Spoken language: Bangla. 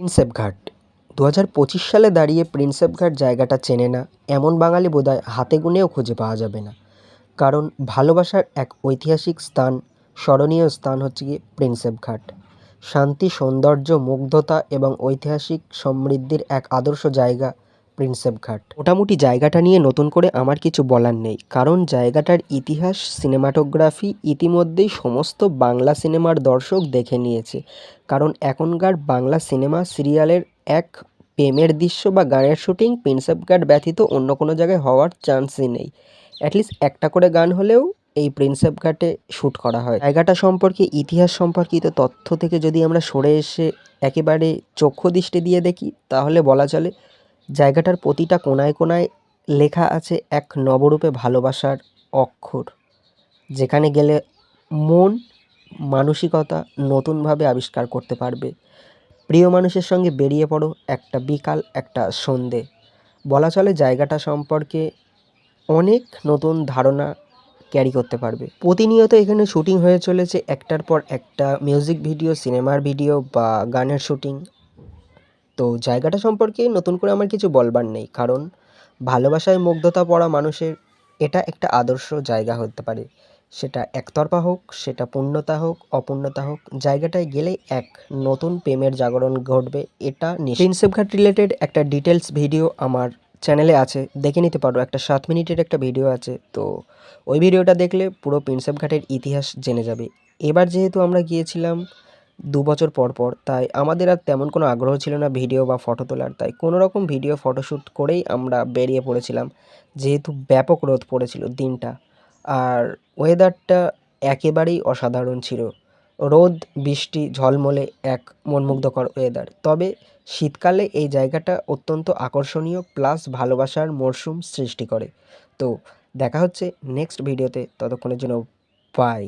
প্রিন্সেপ ঘাট ২০২৫ সালে দাঁড়িয়ে প্রিন্সেপ ঘাট জায়গাটা চেনে না এমন বাঙালি বোধহয় হাতে গুনেও খুঁজে পাওয়া যাবে না। কারণ ভালোবাসার এক ঐতিহাসিক স্থান, স্মরণীয় স্থান হচ্ছে গিয়ে প্রিন্সেপ ঘাট। শান্তি, সৌন্দর্য, মুগ্ধতা এবং ঐতিহাসিক সমৃদ্ধির এক আদর্শ জায়গা প্রিন্সেপ ঘাট। মোটামুটি জায়গাটা নিয়ে নতুন করে আমার কিছু বলার নেই, কারণ জায়গাটার ইতিহাস, সিনেমাটোগ্রাফি ইতিমধ্যেই সমস্ত বাংলা সিনেমার দর্শক দেখে নিয়েছে। কারণ এখনকার বাংলা সিনেমা সিরিয়ালের এক প্রেমের দৃশ্য বা গানের শুটিং প্রিন্সেপ ঘাট ব্যতীত অন্য কোনো জায়গায় হওয়ার চান্সই নেই। অ্যাটলিস্ট একটা করে গান হলেও এই প্রিন্সেপ ঘাটে শ্যুট করা হয়। জায়গাটা সম্পর্কে, ইতিহাস সম্পর্কিত তথ্য থেকে যদি আমরা সরে এসে একেবারে চক্ষু দৃষ্টি দিয়ে দেখি, তাহলে বলা চলে জায়গাটার প্রতিটা কোণায় কোণায় লেখা আছে এক নবরূপে ভালোবাসার অক্ষর, যেখানে গেলে মন মানসিকতা নতুনভাবে আবিষ্কার করতে পারবে। প্রিয় মানুষের সঙ্গে বেরিয়ে পড়ো একটা বিকাল, একটা সন্ধে। বলা চলে জায়গাটা সম্পর্কে অনেক নতুন ধারণা ক্যারি করতে পারবে। প্রতিনিয়ত এখানে শুটিং হয়ে চলেছে একটার পর একটা মিউজিক ভিডিও, সিনেমার ভিডিও বা গানের শুটিং। তো জায়গাটা সম্পর্কে নতুন করে আমার কিছু বলবার নেই, কারণ ভালোবাসায় মুগ্ধতা পড়া মানুষের এটা একটা আদর্শ জায়গা হতে পারে। সেটা একতরফা হোক, সেটা পূর্ণতা হোক, অপূর্ণতা হোক, জায়গাটায় গেলেই এক নতুন প্রেমের জাগরণ ঘটবে, এটা নিশ্চিত। প্রিন্সেপ ঘাট রিলেটেড একটা ডিটেলস ভিডিও আমার চ্যানেলে আছে, দেখে নিতে পারো। একটা 7 মিনিটের একটা ভিডিও আছে, তো ওই ভিডিওটা দেখলে পুরো প্রিন্সেপ ঘাটের ইতিহাস জেনে যাবে। এবার যেহেতু আমরা গিয়েছিলাম 2 বছর পর পর, তাই আমাদের আর তেমন কোনো আগ্রহ ছিল না ভিডিও বা ফটো তোলার। তাই কোনো রকম ভিডিও ফটোশ্যুট করেই আমরা বেরিয়ে পড়েছিলাম, যেহেতু ব্যাপক রোদ পড়েছিল দিনটা। আর ওয়েদারটা একেবারেই অসাধারণ ছিল। রোদ, বৃষ্টি, ঝলমলে এক মনমুগ্ধকর ওয়েদার। তবে শীতকালে এই জায়গাটা অত্যন্ত আকর্ষণীয়, প্লাস ভালোবাসার মরশুম সৃষ্টি করে। তো দেখা হচ্ছে নেক্সট ভিডিওতে, ততক্ষণের জন্য বাই।